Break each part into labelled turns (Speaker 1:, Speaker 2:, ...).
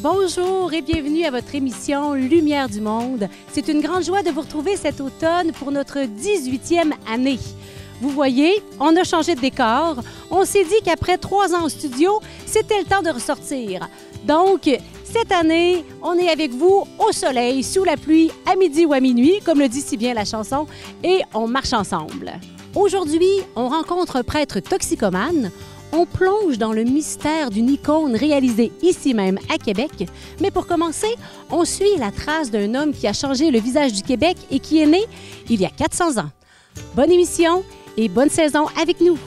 Speaker 1: Bonjour et bienvenue à votre émission Lumière du Monde. C'est une grande joie de vous retrouver cet automne pour notre 18e année. Vous voyez, on a changé de décor. On s'est dit qu'après 3 ans au studio, c'était le temps de ressortir. Donc, cette année, on est avec vous au soleil, sous la pluie, à midi ou à minuit, comme le dit si bien la chanson, et on marche ensemble. Aujourd'hui, on rencontre un prêtre toxicomane. On plonge dans le mystère d'une icône réalisée ici même à Québec. Mais pour commencer, on suit la trace d'un homme qui a changé le visage du Québec et qui est né il y a 400 ans. Bonne émission et bonne saison avec nous!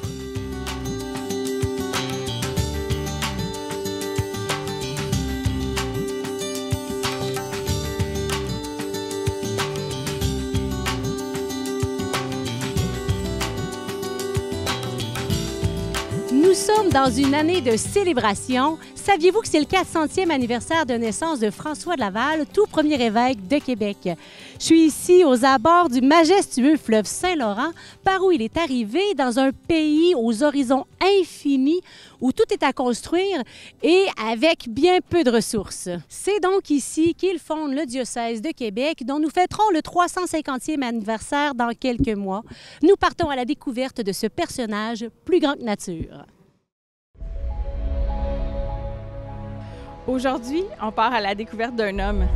Speaker 1: Nous sommes dans une année de célébration. Saviez-vous que c'est le 400e anniversaire de naissance de François de Laval, tout premier évêque de Québec? Je suis ici aux abords du majestueux fleuve Saint-Laurent, par où il est arrivé dans un pays aux horizons infinis, où tout est à construire et avec bien peu de ressources. C'est donc ici qu'il fonde le diocèse de Québec, dont nous fêterons le 350e anniversaire dans quelques mois. Nous partons à la découverte de ce personnage plus grand que nature.
Speaker 2: Aujourd'hui, on part à la découverte d'un homme.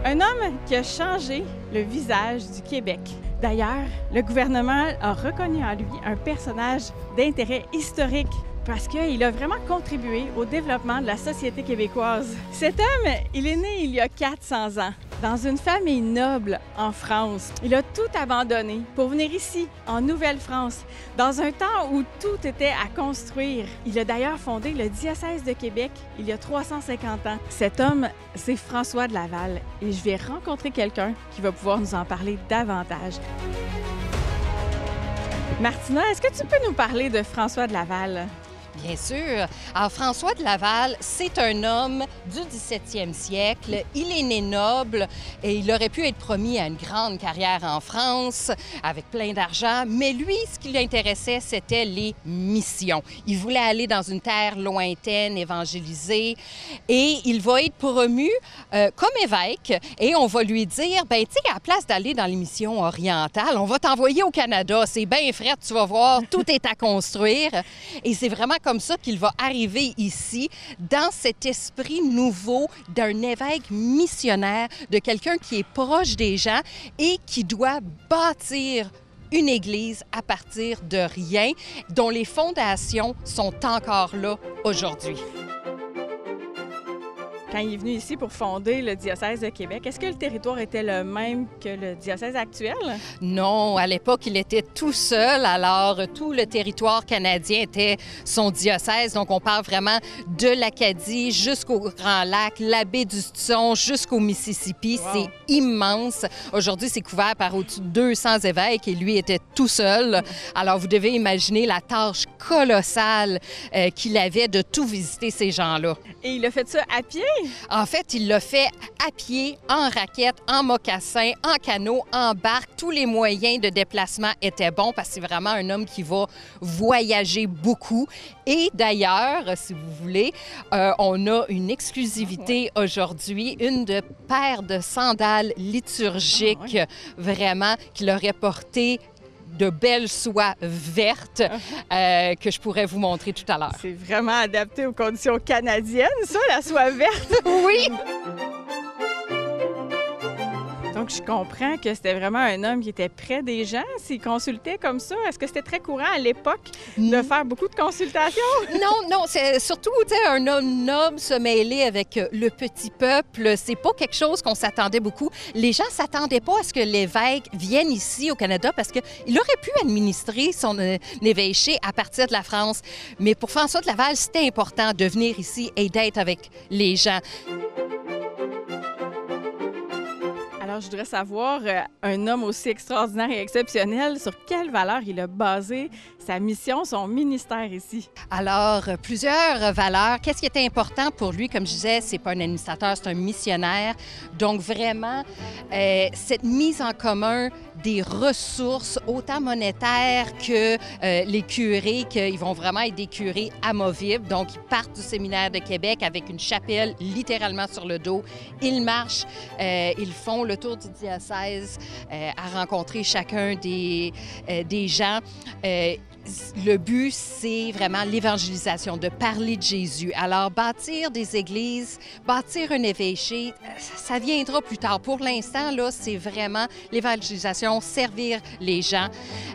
Speaker 2: Un homme qui a changé le visage du Québec. D'ailleurs, le gouvernement a reconnu en lui un personnage d'intérêt historique parce qu'il a vraiment contribué au développement de la société québécoise. Cet homme, il est né il y a 400 ans, dans une famille noble en France. Il a tout abandonné pour venir ici, en Nouvelle-France, dans un temps où tout était à construire. Il a d'ailleurs fondé le diocèse de Québec il y a 350 ans. Cet homme, c'est François de Laval et je vais rencontrer quelqu'un qui va pouvoir nous en parler davantage. Martina, est-ce que tu peux nous parler de François de Laval?
Speaker 3: Bien sûr. Alors, François de Laval, c'est un homme du 17e siècle. Il est né noble et il aurait pu être promis à une grande carrière en France avec plein d'argent. Mais lui, ce qui l'intéressait, c'était les missions. Il voulait aller dans une terre lointaine, évangéliser. Et il va être promu comme évêque. Et on va lui dire, ben tu sais, à la place d'aller dans les missions orientales, on va t'envoyer au Canada. C'est bien frais, tu vas voir, tout est à construire. Et c'est vraiment comme ça qu'il va arriver ici, dans cet esprit nouveau d'un évêque missionnaire, de quelqu'un qui est proche des gens et qui doit bâtir une église à partir de rien, dont les fondations sont encore là aujourd'hui.
Speaker 2: Quand il est venu ici pour fonder le diocèse de Québec, est-ce que le territoire était le même que le diocèse actuel?
Speaker 3: Non, à l'époque, il était tout seul. Alors, tout le territoire canadien était son diocèse. Donc, on parle vraiment de l'Acadie jusqu'au Grand Lac, la baie du Hudson jusqu'au Mississippi. Wow. C'est immense. Aujourd'hui, c'est couvert par au-dessus de 200 évêques et lui était tout seul. Alors, vous devez imaginer la tâche colossale qu'il avait de tout visiter ces gens-là.
Speaker 2: Et il a fait ça à pied?
Speaker 3: En fait, il l'a fait à pied, en raquette, en mocassin, en canot, en barque. Tous les moyens de déplacement étaient bons parce que c'est vraiment un homme qui va voyager beaucoup. Et d'ailleurs, si vous voulez, on a une exclusivité aujourd'hui, une paire de sandales liturgiques, vraiment, qu'il aurait portées de belles soies vertes que je pourrais vous montrer tout à l'heure.
Speaker 2: C'est vraiment adapté aux conditions canadiennes, ça, la soie verte?
Speaker 3: Oui!
Speaker 2: Donc, je comprends que c'était vraiment un homme qui était près des gens. S'il consultait comme ça, est-ce que c'était très courant à l'époque de faire beaucoup de consultations?
Speaker 3: Non, c'est surtout, tu sais, un homme noble se mêler avec le petit peuple. C'est pas quelque chose qu'on s'attendait beaucoup. Les gens s'attendaient pas à ce que l'évêque vienne ici au Canada parce qu'il aurait pu administrer son évêché à partir de la France. Mais pour François de Laval, c'était important de venir ici et d'être avec les gens.
Speaker 2: Alors Alors, je voudrais savoir, un homme aussi extraordinaire et exceptionnel, sur quelle valeur il a basé sa mission, son ministère ici?
Speaker 3: Alors, plusieurs valeurs. Qu'est-ce qui était important pour lui? Comme je disais, c'est pas un administrateur, c'est un missionnaire. Donc, vraiment, cette mise en commun des ressources, autant monétaires que les curés, qu'ils vont vraiment être des curés amovibles. Donc, ils partent du séminaire de Québec avec une chapelle littéralement sur le dos. Ils marchent, ils font le tour du diocèse à rencontrer chacun des gens. Le but, c'est vraiment l'évangélisation, de parler de Jésus. Alors, bâtir des églises, bâtir un évêché, ça viendra plus tard. Pour l'instant, là, c'est vraiment l'évangélisation, servir les gens.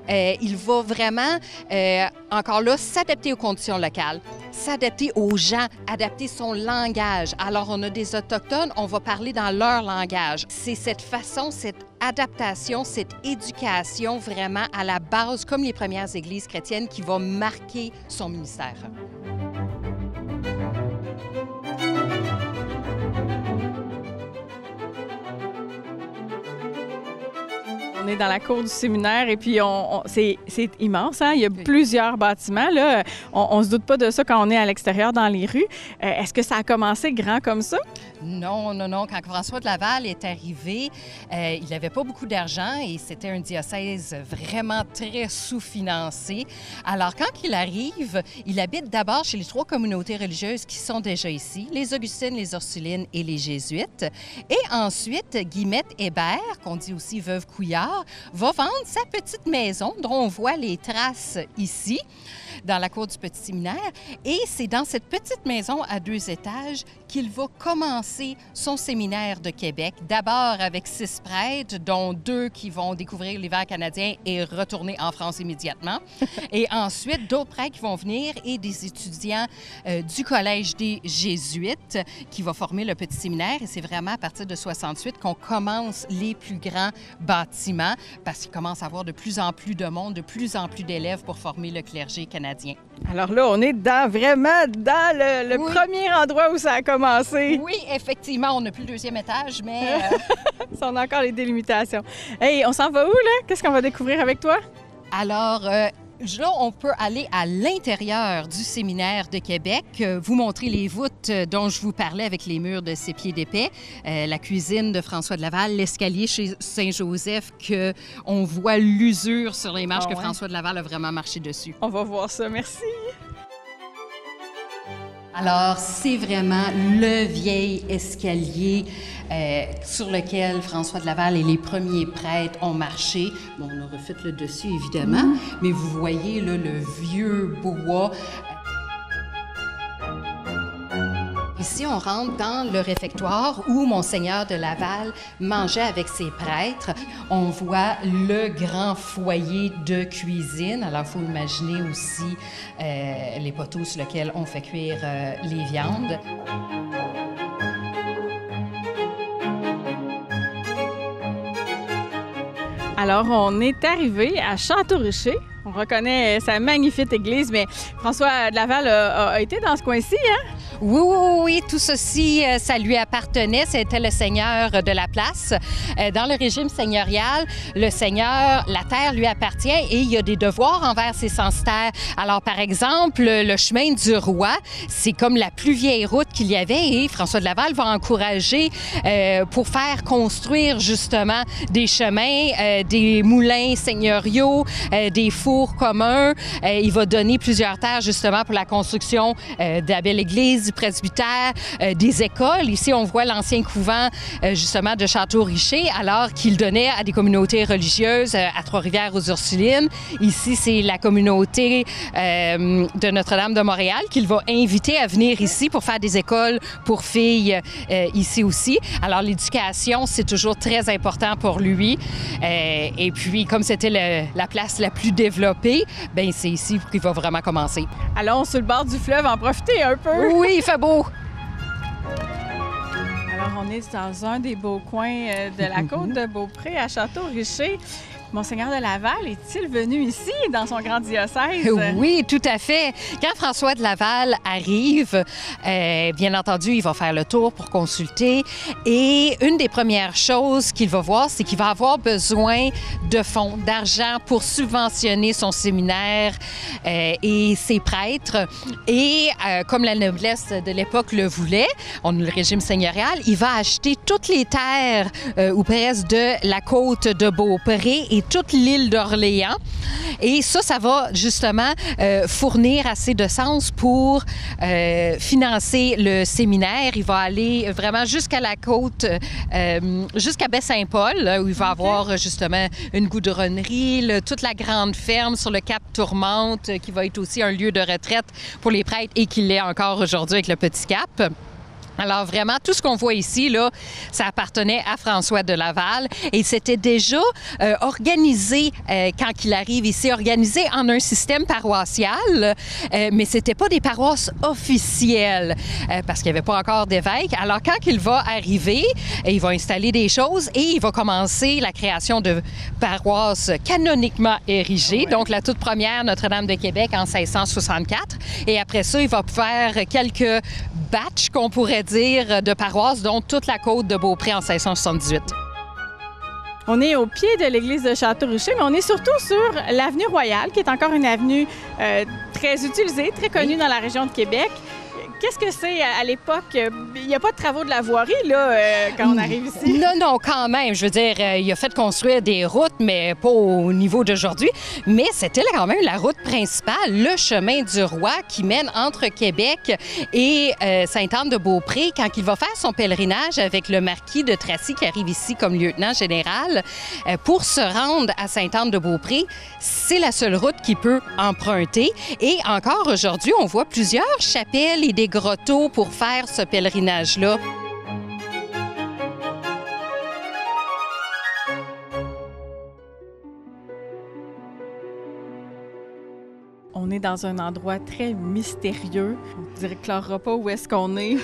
Speaker 3: Il va vraiment, encore là, s'adapter aux conditions locales, s'adapter aux gens, adapter son langage. Alors, on a des Autochtones, on va parler dans leur langage. C'est cette façon, cette adaptation, cette éducation vraiment à la base, comme les premières églises chrétiennes, qui va marquer son ministère.
Speaker 2: On est dans la cour du séminaire et puis c'est immense, hein? Il y a plusieurs bâtiments. Là. On se doute pas de ça quand on est à l'extérieur dans les rues. Est-ce que ça a commencé grand comme ça?
Speaker 3: Non, non, non. Quand François de Laval est arrivé, il n'avait pas beaucoup d'argent et c'était un diocèse vraiment très sous-financé. Alors, quand il arrive, il habite d'abord chez les 3 communautés religieuses qui sont déjà ici, les Augustines, les Ursulines et les Jésuites. Et ensuite, Guillemette Hébert, qu'on dit aussi Veuve Couillard, va vendre sa petite maison dont on voit les traces ici, dans la cour du petit séminaire. Et c'est dans cette petite maison à 2 étages qu'il va commencer son séminaire de Québec. D'abord avec 6 prêtres, dont 2 qui vont découvrir l'hiver canadien et retourner en France immédiatement. Et ensuite, d'autres prêtres qui vont venir et des étudiants du Collège des Jésuites qui va former le petit séminaire. Et c'est vraiment à partir de 68 qu'on commence les plus grands bâtiments parce qu'il commence à avoir de plus en plus de monde, de plus en plus d'élèves pour former le clergé canadien.
Speaker 2: Alors là, on est vraiment dans le
Speaker 3: oui.
Speaker 2: Premier endroit où ça a commencé.
Speaker 3: Oui, effectivement, on n'a plus le 2e étage, mais...
Speaker 2: On a encore les délimitations. Hey, on s'en va où, là? Qu'est-ce qu'on va découvrir avec toi?
Speaker 3: Alors, là, on peut aller à l'intérieur du séminaire de Québec, vous montrer les voûtes dont je vous parlais avec les murs de 6 pieds d'épais, la cuisine de François de Laval, l'escalier chez Saint-Joseph, qu'on voit l'usure sur les marches que François de Laval a vraiment marché dessus.
Speaker 2: On va voir ça, merci.
Speaker 3: Alors, c'est vraiment le vieil escalier sur lequel François de Laval et les premiers prêtres ont marché. Bon, on a refait le dessus, évidemment, mais vous voyez là, le vieux bois. Ici, on rentre dans le réfectoire où Monseigneur de Laval mangeait avec ses prêtres. On voit le grand foyer de cuisine. Alors, il faut imaginer aussi les poteaux sur lesquels on fait cuire les viandes.
Speaker 2: Alors, on est arrivé à Château-Richer. On reconnaît sa magnifique église, mais François de Laval a été dans ce coin-ci, hein?
Speaker 3: Oui, oui, oui, tout ceci, ça lui appartenait. C'était le seigneur de la place. Dans le régime seigneurial, le seigneur, la terre lui appartient et il y a des devoirs envers ses censitaires. Alors, par exemple, le chemin du roi, c'est comme la plus vieille route qu'il y avait et François de Laval va encourager pour faire construire justement des chemins, des moulins seigneuriaux, des fours communs. Il va donner plusieurs terres justement pour la construction de la belle église, du presbytère, des écoles. Ici, on voit l'ancien couvent justement de Château-Richer, alors qu'il donnait à des communautés religieuses à Trois-Rivières aux Ursulines. Ici, c'est la communauté de Notre-Dame de Montréal qu'il va inviter à venir ici pour faire des écoles pour filles ici aussi. Alors, l'éducation, c'est toujours très important pour lui. Et puis, comme c'était la place la plus développée, bien, c'est ici qu'il va vraiment commencer.
Speaker 2: Allons sur le bord du fleuve en profiter un peu.
Speaker 3: Oui, il fait beau.
Speaker 2: Alors, on est dans un des beaux coins de la côte de Beaupré à Château-Richer. Monseigneur de Laval est-il venu ici, dans son grand diocèse?
Speaker 3: Oui, tout à fait. Quand François de Laval arrive, bien entendu, il va faire le tour pour consulter. Et une des premières choses qu'il va voir, c'est qu'il va avoir besoin de fonds, d'argent pour subventionner son séminaire et ses prêtres. Et comme la noblesse de l'époque le voulait, on a le régime seigneurial, il va acheter toutes les terres ou presque de la côte de Beaupré et toute l'île d'Orléans. Et ça va justement fournir assez de sens pour financer le séminaire. Il va aller vraiment jusqu'à la côte, jusqu'à Baie-Saint-Paul, là, où il va avoir justement une goudronnerie, toute la grande ferme sur le cap Tourmente, qui va être aussi un lieu de retraite pour les prêtres et qui l'est encore aujourd'hui avec le Petit Cap. Alors vraiment, tout ce qu'on voit ici, là, ça appartenait à François de Laval et c'était déjà organisé quand il arrive ici, organisé en un système paroissial, mais c'était pas des paroisses officielles parce qu'il n'y avait pas encore d'évêque. Alors quand il va arriver, il va installer des choses et il va commencer la création de paroisses canoniquement érigées. Donc la toute première, Notre-Dame de Québec en 1664. Et après ça, il va faire quelques batchs qu'on pourrait dire de paroisses, dont toute la côte de Beaupré en 1678.
Speaker 2: On est au pied de l'église de Château-Richer, mais on est surtout sur l'avenue Royale, qui est encore une avenue très utilisée, très connue dans la région de Québec. Qu'est-ce que c'est à l'époque? Il n'y a pas de travaux de la voirie, là, quand on arrive ici?
Speaker 3: Non, quand même. Je veux dire, il a fait construire des routes, mais pas au niveau d'aujourd'hui. Mais c'était quand même la route principale, le chemin du roi qui mène entre Québec et Sainte-Anne-de-Beaupré. Quand il va faire son pèlerinage avec le marquis de Tracy qui arrive ici comme lieutenant général, pour se rendre à Sainte-Anne-de-Beaupré, c'est la seule route qu'il peut emprunter. Et encore aujourd'hui, on voit plusieurs chapelles et des grottos pour faire ce pèlerinage-là.
Speaker 2: On est dans un endroit très mystérieux. On ne déclarera pas où est-ce qu'on est.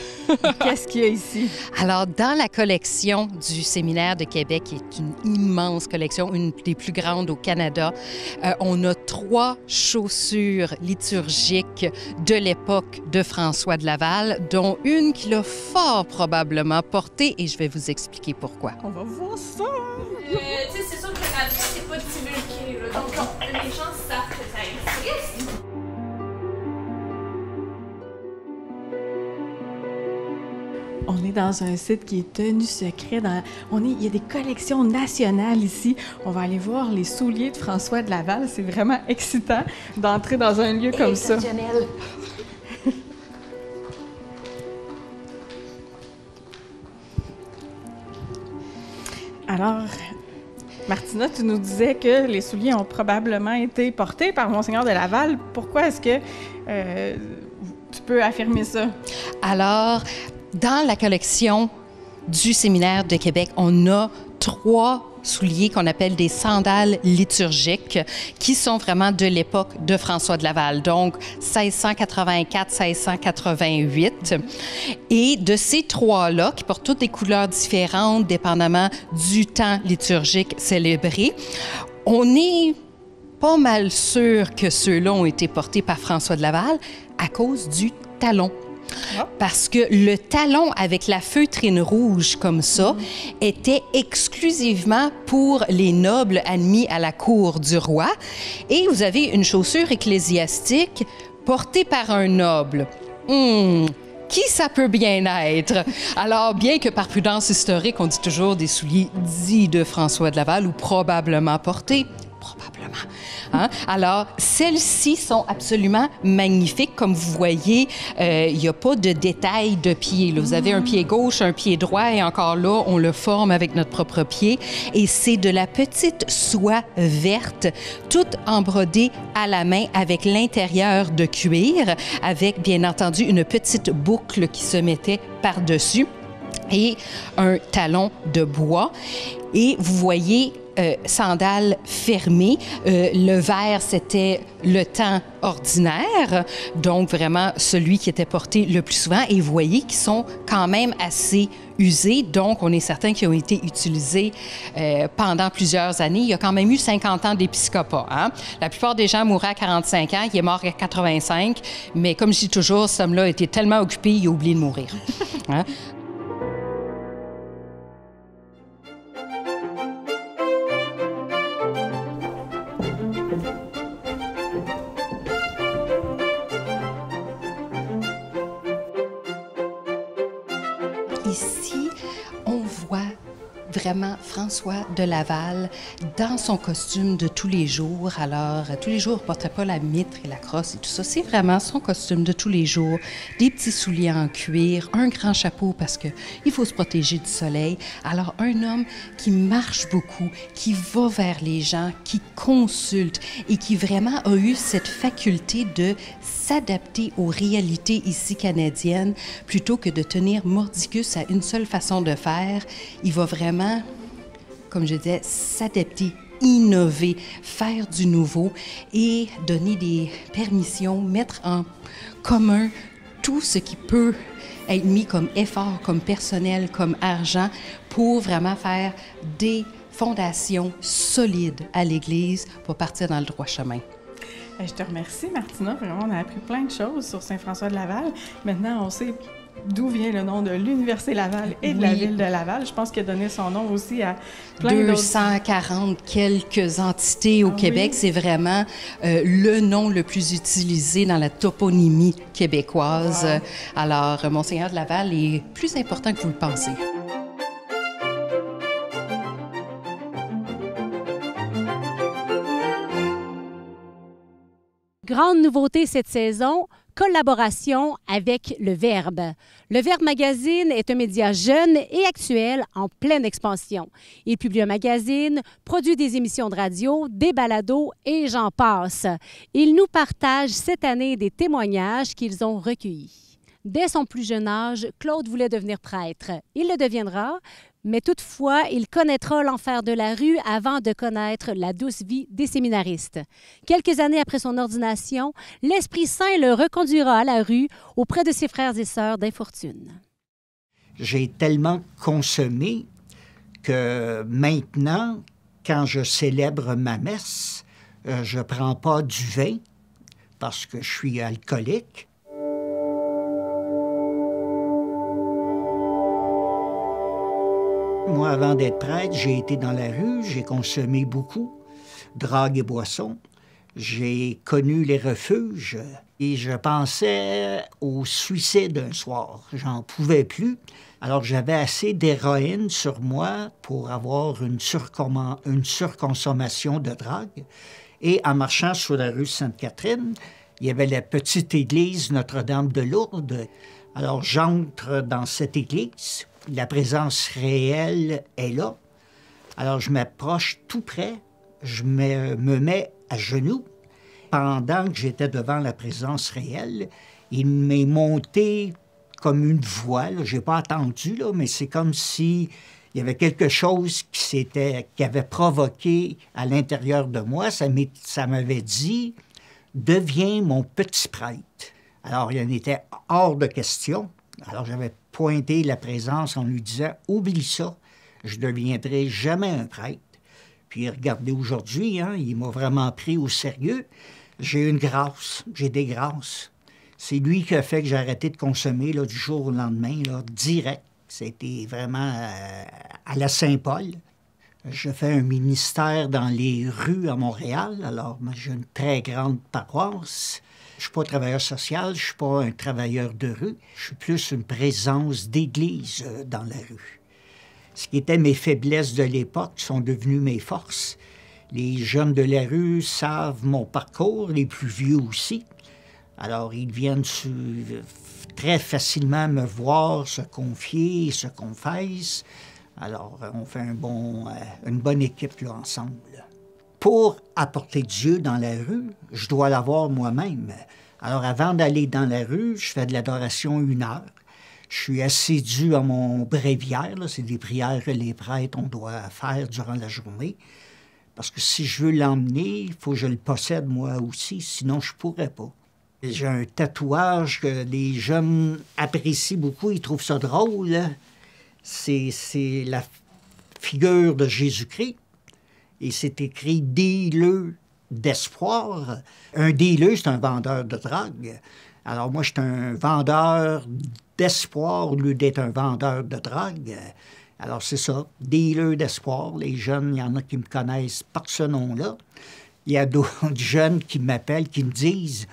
Speaker 2: Qu'est-ce qu'il y a ici?
Speaker 3: Alors, dans la collection du Séminaire de Québec, qui est une immense collection, une des plus grandes au Canada, on a 3 chaussures liturgiques de l'époque de François de Laval, dont une qu'il a fort probablement portée, et je vais vous expliquer pourquoi.
Speaker 2: On va voir ça!
Speaker 4: Tu sais, c'est sûr que la vie, c'est pas divulgué, là. Donc, les gens savent que ça existe.
Speaker 2: On est dans un site qui est tenu secret. Il y a des collections nationales ici. On va aller voir les souliers de François de Laval. C'est vraiment excitant d'entrer dans un lieu comme ça. Alors, Martina, tu nous disais que les souliers ont probablement été portés par Monseigneur de Laval. Pourquoi est-ce que tu peux affirmer ça?
Speaker 3: Alors, dans la collection du Séminaire de Québec, on a 3 souliers qu'on appelle des sandales liturgiques qui sont vraiment de l'époque de François de Laval, donc 1684-1688. Et de ces 3-là, qui portent toutes des couleurs différentes, dépendamment du temps liturgique célébré, on est pas mal sûr que ceux-là ont été portés par François de Laval à cause du talon. Parce que le talon avec la feutrine rouge comme ça était exclusivement pour les nobles admis à la cour du roi. Et vous avez une chaussure ecclésiastique portée par un noble. Qui ça peut bien être? Alors, bien que par prudence historique, on dit toujours des souliers dits de François de Laval ou probablement portés, probablement. Hein? Alors, celles-ci sont absolument magnifiques. Comme vous voyez, il n'y a pas de détail de pied. Là. Vous avez un pied gauche, un pied droit, et encore là, on le forme avec notre propre pied. Et c'est de la petite soie verte, toute embrodée à la main avec l'intérieur de cuir, avec, bien entendu, une petite boucle qui se mettait par-dessus. et un talon de bois. Et vous voyez, sandales fermées. Le vert, c'était le temps ordinaire, donc vraiment celui qui était porté le plus souvent. Et vous voyez qu'ils sont quand même assez usés, donc on est certain qu'ils ont été utilisés pendant plusieurs années. Il y a quand même eu 50 ans d'épiscopat. Hein? La plupart des gens mouraient à 45 ans, il est mort à 85, mais comme je dis toujours, cet homme-là était tellement occupé, il a oublié de mourir. Hein? Ici, on voit vraiment François de Laval dans son costume de tous les jours. Alors, tous les jours, il ne portait pas la mitre et la crosse et tout ça. C'est vraiment son costume de tous les jours. Des petits souliers en cuir, un grand chapeau parce qu'il faut se protéger du soleil. Alors, un homme qui marche beaucoup, qui va vers les gens, qui consulte et qui vraiment a eu cette faculté de s'adapter aux réalités ici canadiennes plutôt que de tenir mordicus à une seule façon de faire. Il va vraiment, comme je disais, s'adapter, innover, faire du nouveau et donner des permissions, mettre en commun tout ce qui peut être mis comme effort, comme personnel, comme argent pour vraiment faire des fondations solides à l'Église pour partir dans le droit chemin.
Speaker 2: Je te remercie, Martina. Vraiment, on a appris plein de choses sur Saint-François de Laval. Maintenant, on sait d'où vient le nom de l'Université Laval et de la ville de Laval. Je pense qu'il a donné son nom aussi à plein d'autres...
Speaker 3: 240 quelques entités au Québec. Oui. C'est vraiment le nom le plus utilisé dans la toponymie québécoise. Wow. Alors, Monseigneur de Laval est plus important que vous le pensez.
Speaker 1: Grande nouveauté cette saison, collaboration avec Le Verbe. Le Verbe Magazine est un média jeune et actuel en pleine expansion. Il publie un magazine, produit des émissions de radio, des balados et j'en passe. Il nous partage cette année des témoignages qu'ils ont recueillis. Dès son plus jeune âge, Claude voulait devenir prêtre. Il le deviendra, mais toutefois, il connaîtra l'enfer de la rue avant de connaître la douce vie des séminaristes. Quelques années après son ordination, l'Esprit Saint le reconduira à la rue auprès de ses frères et sœurs d'infortune.
Speaker 5: J'ai tellement consommé que maintenant, quand je célèbre ma messe, je ne prends pas du vin parce que je suis alcoolique. Moi, avant d'être prêtre, j'ai été dans la rue, j'ai consommé beaucoup, drogue et boissons. J'ai connu les refuges et je pensais au suicide un soir. J'en pouvais plus. Alors, j'avais assez d'héroïne sur moi pour avoir une surconsommation de drogue. Et en marchant sur la rue Sainte-Catherine, il y avait la petite église Notre-Dame de Lourdes. Alors, j'entre dans cette église. La présence réelle est là. Alors, je m'approche tout près, je me mets à genoux. Pendant que j'étais devant la présence réelle, il m'est monté comme une voix. Je n'ai pas attendu, là, mais c'est comme s'il y avait quelque chose qui avait provoqué à l'intérieur de moi. Ça m'avait dit « Deviens mon petit prêtre ». Alors, il en était hors de question. Alors, j'avais pointé la présence en lui disant « Oublie ça, je ne deviendrai jamais un prêtre ». Puis regardez aujourd'hui, hein, il m'a vraiment pris au sérieux. J'ai une grâce, j'ai des grâces. C'est lui qui a fait que j'ai arrêté de consommer là, du jour au lendemain, là, direct. C'était vraiment à la Saint-Paul. Je fais un ministère dans les rues à Montréal. Alors, j'ai une très grande paroisse. Je ne suis pas travailleur social, je ne suis pas un travailleur de rue. Je suis plus une présence d'église dans la rue. Ce qui étaient mes faiblesses de l'époque sont devenues mes forces. Les jeunes de la rue savent mon parcours, les plus vieux aussi. Alors, ils viennent très facilement me voir, se confier, se confessent. Alors, on fait une bonne équipe là, ensemble. Pour apporter Dieu dans la rue, je dois l'avoir moi-même. Alors, avant d'aller dans la rue, je fais de l'adoration 1 heure. Je suis assidu à mon bréviaire. C'est des prières que les prêtres, on doit faire durant la journée. Parce que si je veux l'emmener, il faut que je le possède moi aussi, sinon je ne pourrais pas. J'ai un tatouage que les jeunes apprécient beaucoup, ils trouvent ça drôle. C'est la figure de Jésus-Christ. Et c'est écrit « Dealeux d'espoir ». Un dealer, c'est un vendeur de drogue. Alors moi, je suis un vendeur d'espoir au lieu d'être un vendeur de drogue. Alors c'est ça, dealer d'espoir. Les jeunes, il y en a qui me connaissent par ce nom-là. Il y a d'autres jeunes qui m'appellent, qui me disent,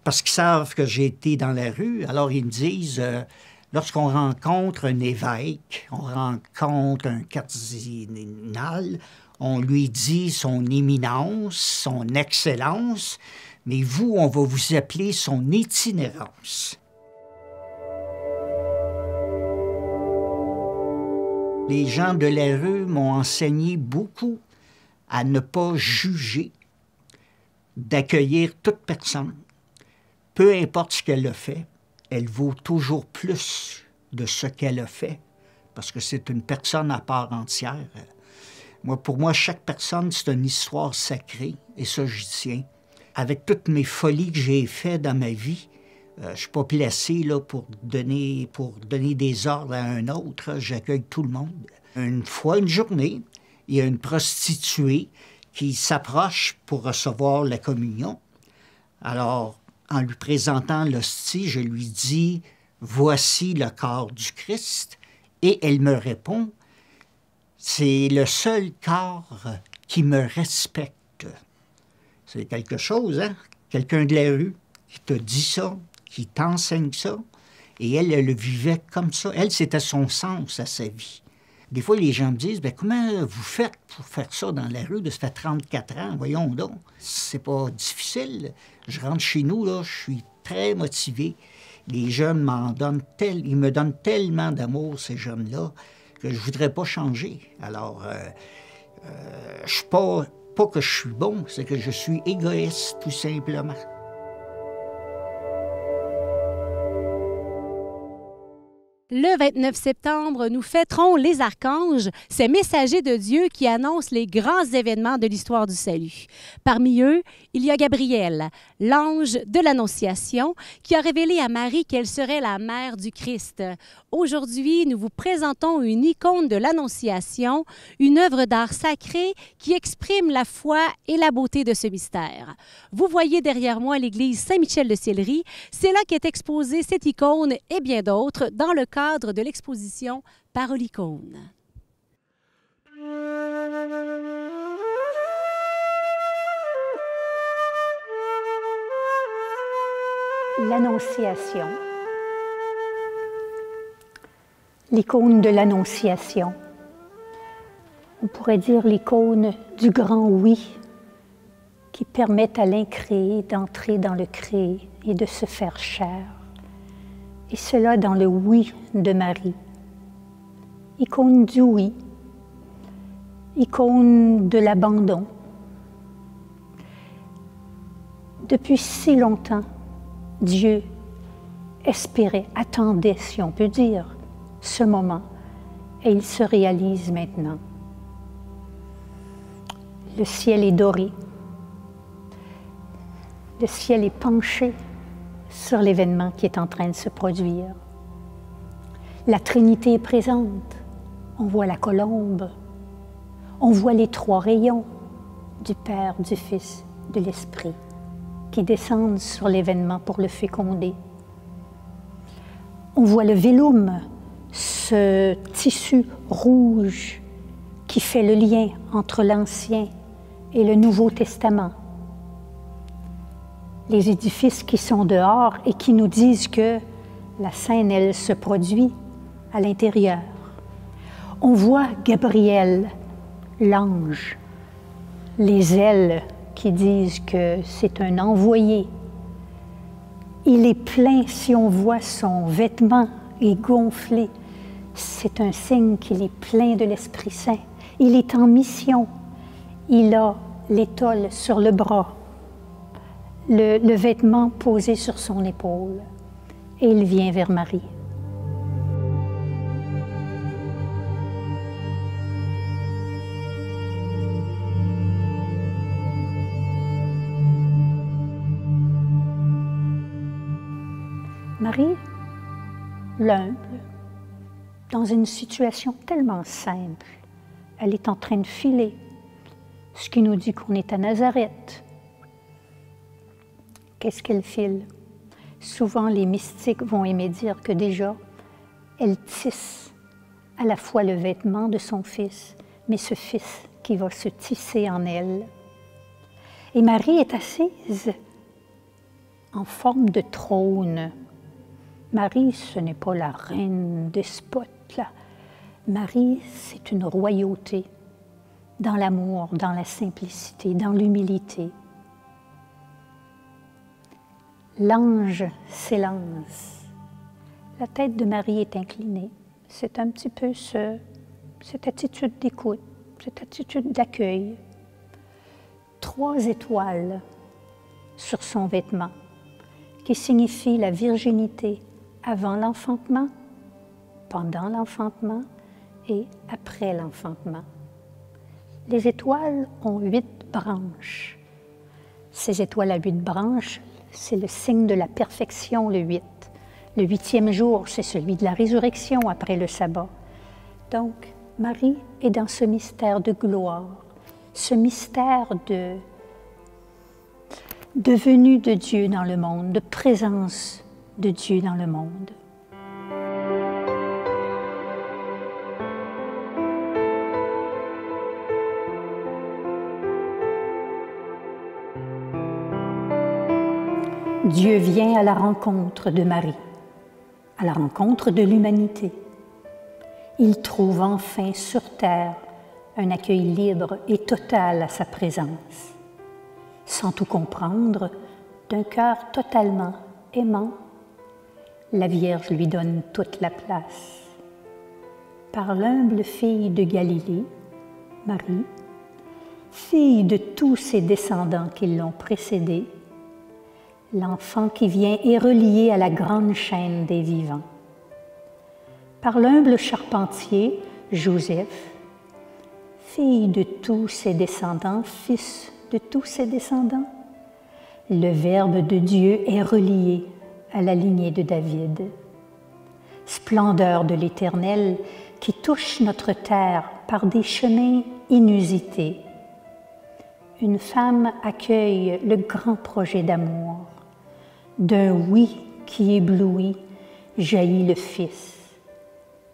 Speaker 5: parce qu'ils savent que j'ai été dans la rue, alors ils me disent, lorsqu'on rencontre un évêque, on rencontre un cardinal, on lui dit son éminence, son excellence, mais vous, on va vous appeler son itinérance. Les gens de la rue m'ont enseigné beaucoup à ne pas juger, d'accueillir toute personne. Peu importe ce qu'elle a fait, elle vaut toujours plus de ce qu'elle a fait, parce que c'est une personne à part entière. Pour moi, chaque personne, c'est une histoire sacrée, et ça, j'y tiens. Avec toutes mes folies que j'ai faites dans ma vie, je ne suis pas placé là, pour donner des ordres à un autre. J'accueille tout le monde. Une fois, une journée, il y a une prostituée qui s'approche pour recevoir la communion. Alors, en lui présentant l'hostie, je lui dis « Voici le corps du Christ ». Et elle me répond « C'est le seul corps qui me respecte ». C'est quelque chose, hein? Quelqu'un de la rue qui te dit ça, qui t'enseigne ça, et elle le vivait comme ça. Elle, c'était son sens à sa vie. Des fois, les gens me disent, « Comment vous faites pour faire ça dans la rue? Ça fait 34 ans, voyons donc. C'est pas difficile. Je rentre chez nous, là, je suis très motivé. Les jeunes ils me donnent tellement d'amour, ces jeunes-là, que je voudrais pas changer. Alors, je suis pas que je suis bon, c'est que je suis égoïste, tout simplement.
Speaker 1: Le 29 septembre, nous fêterons les archanges, ces messagers de Dieu qui annoncent les grands événements de l'histoire du salut. Parmi eux, il y a Gabriel, l'ange de l'Annonciation, qui a révélé à Marie qu'elle serait la mère du Christ. Aujourd'hui, nous vous présentons une icône de l'Annonciation, une œuvre d'art sacré qui exprime la foi et la beauté de ce mystère. Vous voyez derrière moi l'église Saint-Michel-de-Sillery. C'est là qu'est exposée cette icône et bien d'autres dans le cadre de l'exposition Parolicône.
Speaker 6: L'Annonciation. L'icône de l'Annonciation. On pourrait dire l'icône du grand oui qui permet à l'incréé d'entrer dans le créé et de se faire chair. Et cela dans le oui de Marie. Icône du oui, icône de l'abandon. Depuis si longtemps, Dieu espérait, attendait, si on peut dire, ce moment, et il se réalise maintenant. Le ciel est doré, le ciel est penché sur l'événement qui est en train de se produire. La Trinité est présente. On voit la colombe. On voit les trois rayons du Père, du Fils, de l'Esprit qui descendent sur l'événement pour le féconder. On voit le vélum, ce tissu rouge qui fait le lien entre l'Ancien et le Nouveau Testament. Les édifices qui sont dehors et qui nous disent que la scène, elle, se produit à l'intérieur. On voit Gabriel, l'ange, les ailes qui disent que c'est un envoyé. Il est plein, si on voit son vêtement est gonflé, c'est un signe qu'il est plein de l'Esprit Saint. Il est en mission. Il a l'étole sur le bras, le vêtement posé sur son épaule. Et il vient vers Marie Marie, l'humble, dans une situation tellement simple, elle est en train de filer, ce qui nous dit qu'on est à Nazareth. Qu'est-ce qu'elle file? Souvent, les mystiques vont aimer dire que déjà, elle tisse à la fois le vêtement de son fils, mais ce fils qui va se tisser en elle. Et Marie est assise en forme de trône. Marie, ce n'est pas la reine despote, là. Marie, c'est une royauté dans l'amour, dans la simplicité, dans l'humilité. L'ange s'élance. La tête de Marie est inclinée. C'est un petit peu cette attitude d'écoute, cette attitude d'accueil. 3 étoiles sur son vêtement, qui signifie la virginité avant l'enfantement, pendant l'enfantement et après l'enfantement. Les étoiles ont 8 branches. Ces étoiles à 8 branches, c'est le signe de la perfection, le 8. Le 8e jour, c'est celui de la résurrection après le sabbat. Donc, Marie est dans ce mystère de gloire, ce mystère de venue de Dieu dans le monde, de présence de Dieu dans le monde. Dieu vient à la rencontre de Marie, à la rencontre de l'humanité. Il trouve enfin sur terre un accueil libre et total à sa présence. Sans tout comprendre, d'un cœur totalement aimant, la Vierge lui donne toute la place. Par l'humble fille de Galilée, Marie, fille de tous ses descendants qui l'ont précédée, l'enfant qui vient est relié à la grande chaîne des vivants. Par l'humble charpentier, Joseph, fille de tous ses descendants, fils de tous ses descendants, le Verbe de Dieu est relié à la lignée de David. Splendeur de l'Éternel qui touche notre terre par des chemins inusités. Une femme accueille le grand projet d'amour. D'un oui qui éblouit jaillit le Fils.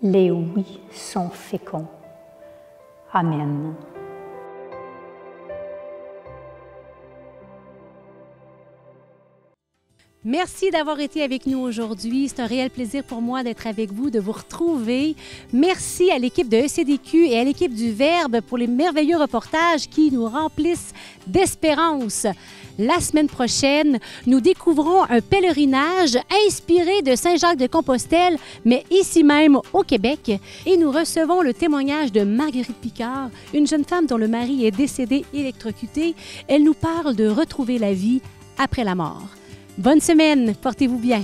Speaker 6: Les oui sont féconds. Amen.
Speaker 1: Merci d'avoir été avec nous aujourd'hui. C'est un réel plaisir pour moi d'être avec vous, de vous retrouver. Merci à l'équipe de ECDQ et à l'équipe du Verbe pour les merveilleux reportages qui nous remplissent d'espérance. La semaine prochaine, nous découvrons un pèlerinage inspiré de Saint-Jacques-de-Compostelle, mais ici même au Québec. Et nous recevons le témoignage de Marguerite Picard, une jeune femme dont le mari est décédé électrocuté. Elle nous parle de retrouver la vie après la mort. Bonne semaine, portez-vous bien.